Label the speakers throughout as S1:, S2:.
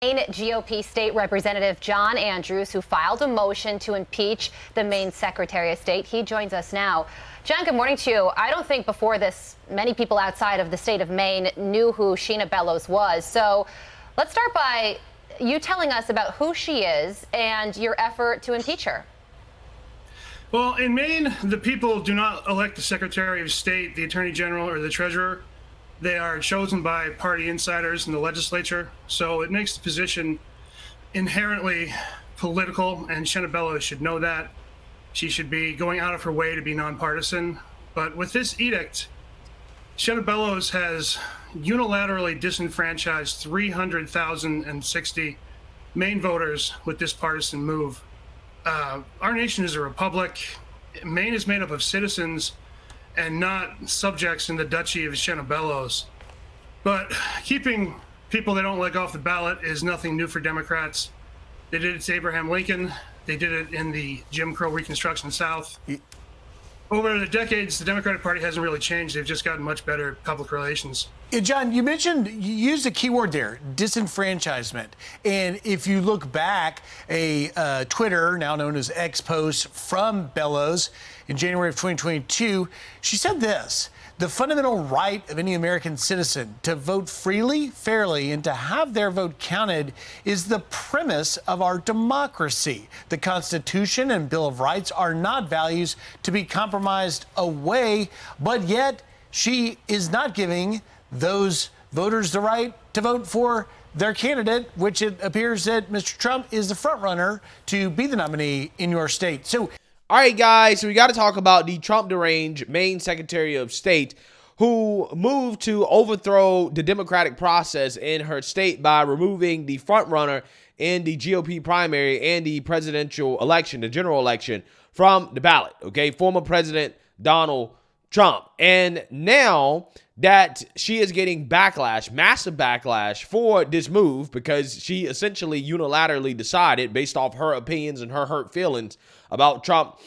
S1: Maine GOP State Representative John Andrews, who filed a motion to impeach the Maine Secretary of State. He joins us now. John, good morning to you. I don't think before this many people outside of the state of Maine knew who Sheena Bellows was. So let's start by you telling us about who she is and your effort to impeach her.
S2: Well, in Maine, the people do not elect the Secretary of State, the Attorney General, or the Treasurer. They are chosen by party insiders in the legislature, so it makes the position inherently political, and Sheena Bellows should know that. She should be going out of her way to be nonpartisan. But with this edict, Sheena Bellows has unilaterally disenfranchised 300,060 Maine voters with this partisan move. Our nation is a republic. Maine is made up of citizens and not subjects in the duchy of Sheena Bellows. But keeping people they don't like off the ballot is nothing new for Democrats. They did it to Abraham Lincoln. They did it in the Jim Crow Reconstruction South. Over the decades, the Democratic Party hasn't really changed. They've just gotten much better public relations.
S3: John, you used a key word there, disenfranchisement. And if you look back, a Twitter, now known as X, post from Bellows in January of 2022, she said this: the fundamental right of any American citizen to vote freely, fairly, and to have their vote counted is the premise of our democracy. The Constitution and Bill of Rights are not values to be compromised away, but yet she is not giving those voters the right to vote for their candidate, which it appears that Mr. Trump is the front runner to be the nominee in your state. So,
S4: all right, guys, so we got to talk about the Trump deranged Maine Secretary of State who moved to overthrow the democratic process in her state by removing the front runner in the GOP primary and the presidential election, the general election, from the ballot. Okay, former President Donald Trump. And now that she is getting backlash, massive backlash for this move, because she essentially unilaterally decided, based off her opinions and her hurt feelings about Trump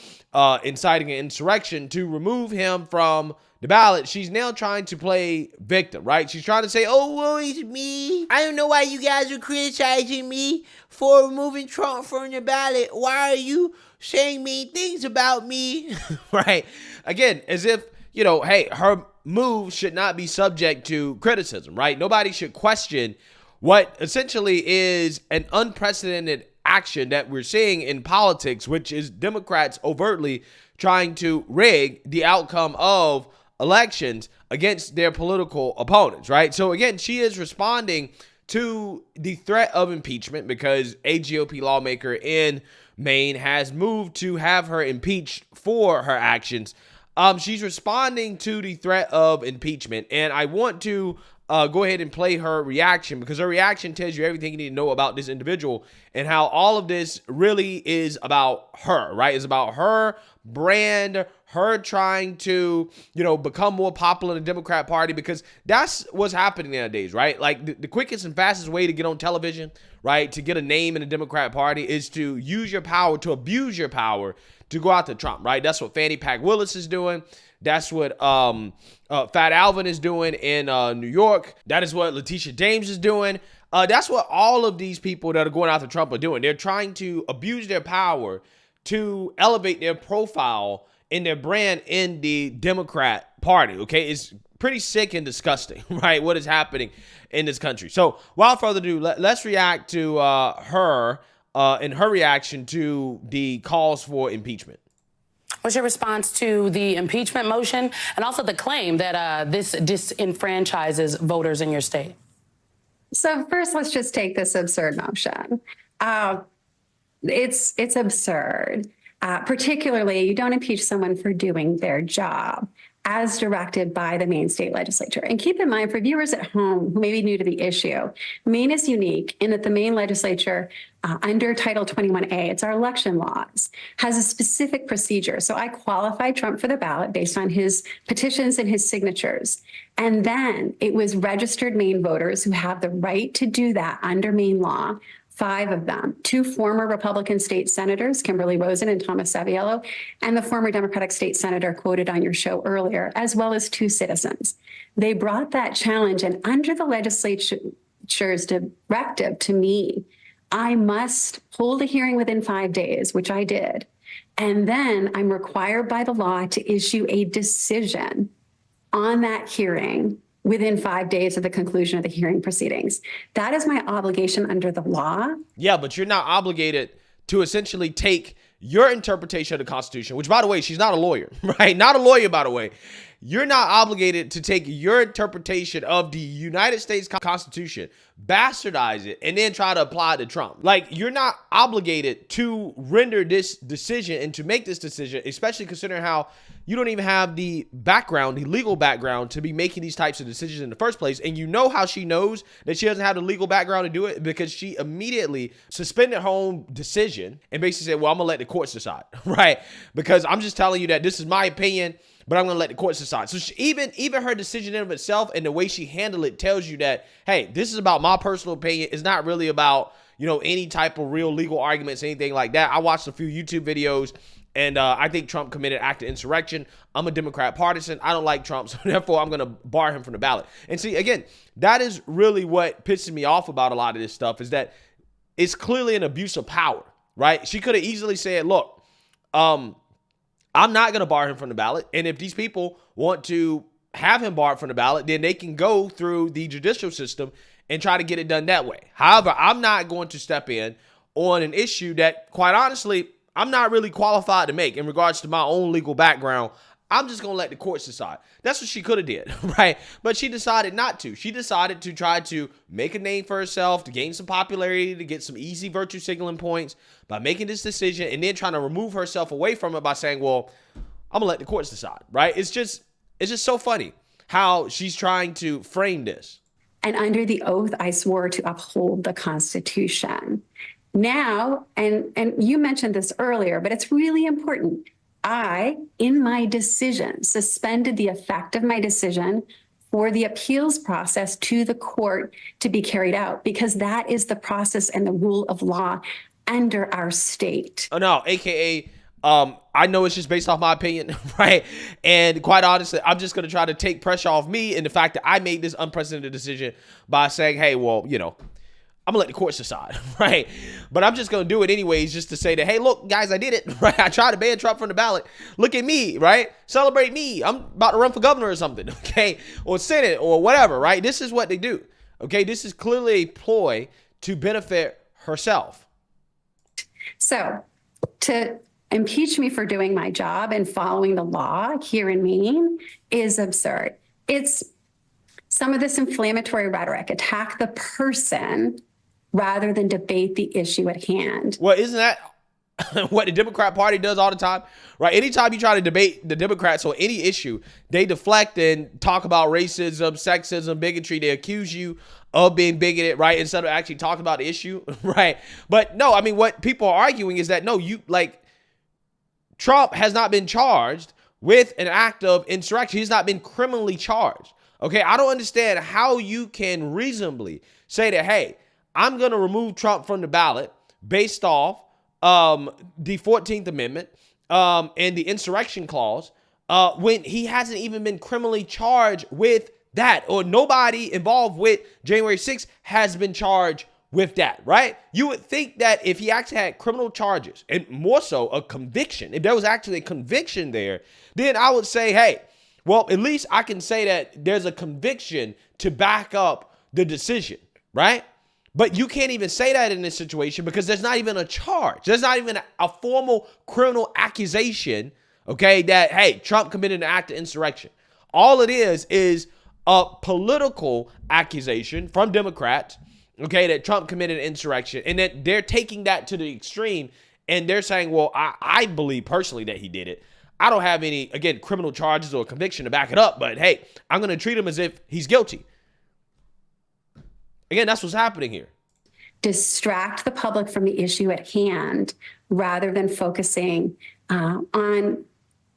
S4: inciting an insurrection, to remove him from the ballot. She's now trying to play victim, right? She's trying to say, oh, woe is me. I don't know why you guys are criticizing me for removing Trump from the ballot. Why are you saying mean things about me? Right? Again, as if, you know, hey, her move should not be subject to criticism, right? Nobody should question what essentially is an unprecedented action that we're seeing in politics, which is Democrats overtly trying to rig the outcome of elections against their political opponents, right? So again, she is responding to the threat of impeachment because a GOP lawmaker in Maine has moved to have her impeached for her actions. She's responding to the threat of impeachment, and I want to go ahead and play her reaction, because her reaction tells you everything you need to know about this individual and how all of this really is about her, right? It's about her brand, her trying to, you know, become more popular in the Democrat Party, because that's what's happening nowadays, right? Like the quickest and fastest way to get on television, right, to get a name in the Democrat Party is to use your power, to abuse your power, to go out to Trump, right? That's what Fannie Pack Willis is doing. That's what Fat Alvin is doing in New York. That is what Letitia James is doing. That's what all of these people that are going after Trump are doing. They're trying to abuse their power to elevate their profile and their brand in the Democrat Party, okay? It's pretty sick and disgusting, right, what is happening in this country. So without further ado, let's react to her and her reaction to the calls for impeachment.
S5: What's your response to the impeachment motion and also the claim that this disenfranchises voters in your state?
S6: So first, let's just take this absurd motion. It's absurd. Particularly, you don't impeach someone for doing their job as directed by the Maine state legislature. And keep in mind, for viewers at home who may be new to the issue, Maine is unique in that the Maine legislature, under Title 21A, it's our election laws, has a specific procedure. So I qualified Trump for the ballot based on his petitions and his signatures. And then it was registered Maine voters who have the right to do that under Maine law. 5 of them, 2 former Republican state senators, Kimberly Rosen and Thomas Saviello, and the former Democratic state senator quoted on your show earlier, as well as 2 citizens. They brought that challenge, and under the legislature's directive to me, I must hold a hearing within 5 days, which I did. And then I'm required by the law to issue a decision on that hearing within 5 days of the conclusion of the hearing proceedings. That is my obligation under the law.
S4: Yeah, but you're not obligated to essentially take your interpretation of the Constitution, which, by the way, she's not a lawyer, right? Not a lawyer, by the way. You're not obligated to take your interpretation of the United States Constitution, bastardize it, and then try to apply it to Trump. Like, you're not obligated to render this decision and to make this decision, especially considering how you don't even have the background, the legal background to be making these types of decisions in the first place. And you know how she knows that she doesn't have the legal background to do it, because she immediately suspended her own decision and basically said, well, I'm going to let the courts decide, right? Because I'm just telling you that this is my opinion, but I'm going to let the courts decide. So even her decision in of itself and the way she handled it tells you that, hey, this is about my personal opinion. It's not really about, any type of real legal arguments, anything like that. I watched a few YouTube videos, and I think Trump committed an act of insurrection. I'm a Democrat partisan. I don't like Trump, so therefore I'm going to bar him from the ballot. And see, again, that is really what pisses me off about a lot of this stuff, is that it's clearly an abuse of power, right? She could have easily said, look, I'm not going to bar him from the ballot. And if these people want to have him barred from the ballot, then they can go through the judicial system and try to get it done that way. However, I'm not going to step in on an issue that, quite honestly, I'm not really qualified to make in regards to my own legal background. I'm just going to let the courts decide. That's what she could have did, right? But she decided not to. She decided to try to make a name for herself, to gain some popularity, to get some easy virtue signaling points by making this decision and then trying to remove herself away from it by saying, well, I'm going to let the courts decide, right? It's just so funny how she's trying to frame this.
S6: And under the oath, I swore to uphold the Constitution. Now, and you mentioned this earlier, but it's really important. I, in my decision, suspended the effect of my decision for the appeals process to the court to be carried out, because that is the process and the rule of law under our state.
S4: Oh, no, AKA, I know it's just based off my opinion, right? And quite honestly, I'm just going to try to take pressure off me and the fact that I made this unprecedented decision by saying, hey, well, I'm gonna let the courts decide, right? But I'm just gonna do it anyways, just to say that, hey, look, guys, I did it, right? I tried to ban Trump from the ballot. Look at me, right? Celebrate me. I'm about to run for governor or something, okay? Or Senate or whatever, right? This is what they do, okay? This is clearly a ploy to benefit herself.
S6: So to impeach me for doing my job and following the law here in Maine is absurd. It's some of this inflammatory rhetoric, attack the person rather than debate the issue at hand.
S4: Well, isn't that what the Democrat Party does all the time, right? Anytime you try to debate the Democrats on any issue, they deflect and talk about racism, sexism, bigotry. They accuse you of being bigoted, right? Instead of actually talking about the issue, right? But no, I mean, what people are arguing is that, no, Trump has not been charged with an act of insurrection. He's not been criminally charged. Okay, I don't understand how you can reasonably say that, hey, I'm going to remove Trump from the ballot based off the 14th Amendment and the insurrection clause when he hasn't even been criminally charged with that, or nobody involved with January 6th has been charged with that, right? You would think that if he actually had criminal charges, and more so a conviction, if there was actually a conviction there, then I would say, hey, well, at least I can say that there's a conviction to back up the decision, right? But you can't even say that in this situation because there's not even a charge. There's not even a formal criminal accusation, okay, that, hey, Trump committed an act of insurrection. All it is a political accusation from Democrats, okay, that Trump committed an insurrection, and that they're taking that to the extreme, and they're saying, well, I believe personally that he did it. I don't have any, again, criminal charges or conviction to back it up, but hey, I'm going to treat him as if he's guilty. Again, that's what's happening here.
S6: Distract the public from the issue at hand rather than focusing on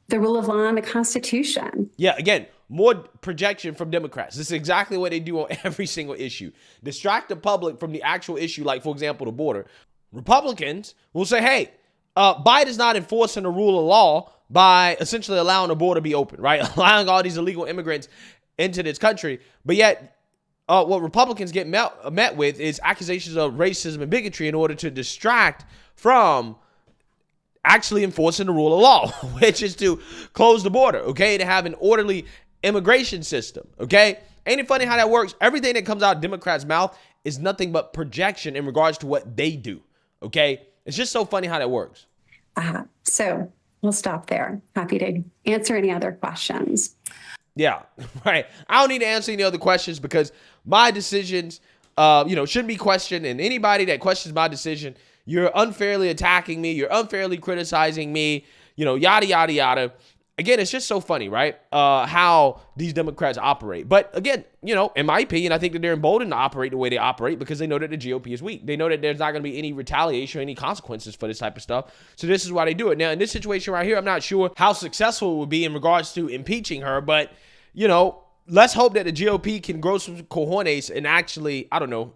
S6: the rule of law and the Constitution.
S4: Yeah, again, more projection from Democrats. This is exactly what they do on every single issue. Distract the public from the actual issue, like, for example, the border. Republicans will say, hey, Biden's not enforcing the rule of law by essentially allowing the border to be open, right? Allowing all these illegal immigrants into this country. But yet, what Republicans get met with is accusations of racism and bigotry in order to distract from actually enforcing the rule of law, which is to close the border, okay, to have an orderly immigration system, okay? Ain't it funny how that works? Everything that comes out of Democrats' mouth is nothing but projection in regards to what they do, okay? It's just so funny how that works.
S6: So we'll stop there. Happy to answer any other questions.
S4: Yeah, right. I don't need to answer any other questions because my decisions, shouldn't be questioned. And anybody that questions my decision, you're unfairly attacking me. You're unfairly criticizing me, yada, yada, yada. Again, it's just so funny, right? How these Democrats operate. But again, in my opinion, I think that they're emboldened to operate the way they operate because they know that the GOP is weak. They know that there's not going to be any retaliation or any consequences for this type of stuff. So this is why they do it. Now, in this situation right here, I'm not sure how successful it would be in regards to impeaching her, but, let's hope that the GOP can grow some cojones and actually,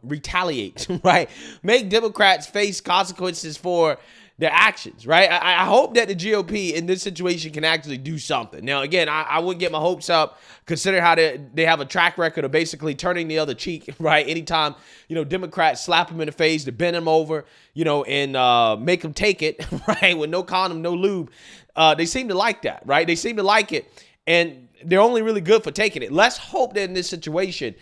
S4: retaliate, right? Make Democrats face consequences for their actions, right? I hope that the GOP in this situation can actually do something. Now, again, I wouldn't get my hopes up, consider how they have a track record of basically turning the other cheek, right? Anytime, Democrats slap them in the face to bend them over, and make them take it, right? With no condom, no lube. They seem to like that, right? They seem to like it. And they're only really good for taking it. Let's hope that in this situation,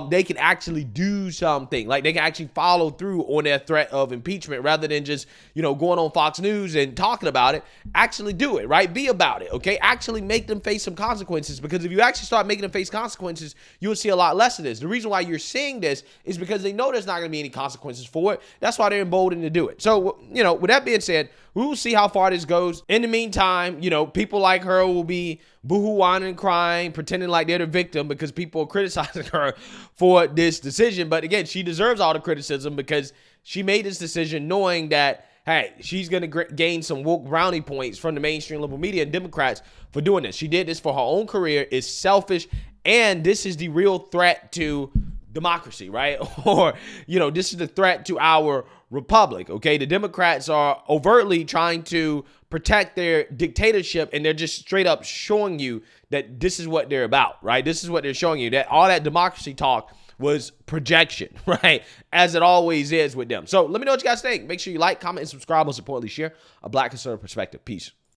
S4: they can actually do something. Like they can actually follow through on their threat of impeachment rather than just, going on Fox News and talking about it. Actually do it, right? Be about it, okay? Actually make them face some consequences, because if you actually start making them face consequences, you'll see a lot less of this. The reason why you're seeing this is because they know there's not going to be any consequences for it. That's why they're emboldened to do it. So, with that being said, we will see how far this goes. In the meantime, people like her will be boohoo whining and crying, pretending like they're the victim because people are criticizing her for this decision. But again, she deserves all the criticism because she made this decision knowing that, hey, she's going to gain some woke brownie points from the mainstream liberal media and Democrats for doing this. She did this for her own career. It's selfish. And this is the real threat to democracy, right? Or, this is the threat to our republic, okay? The Democrats are overtly trying to protect their dictatorship, and they're just straight up showing you that this is what they're about, right? This is what they're showing you, that all that democracy talk was projection, right? As it always is with them. So let me know what you guys think. Make sure you like, comment, and subscribe. Most importantly, share a Black conservative perspective. Peace.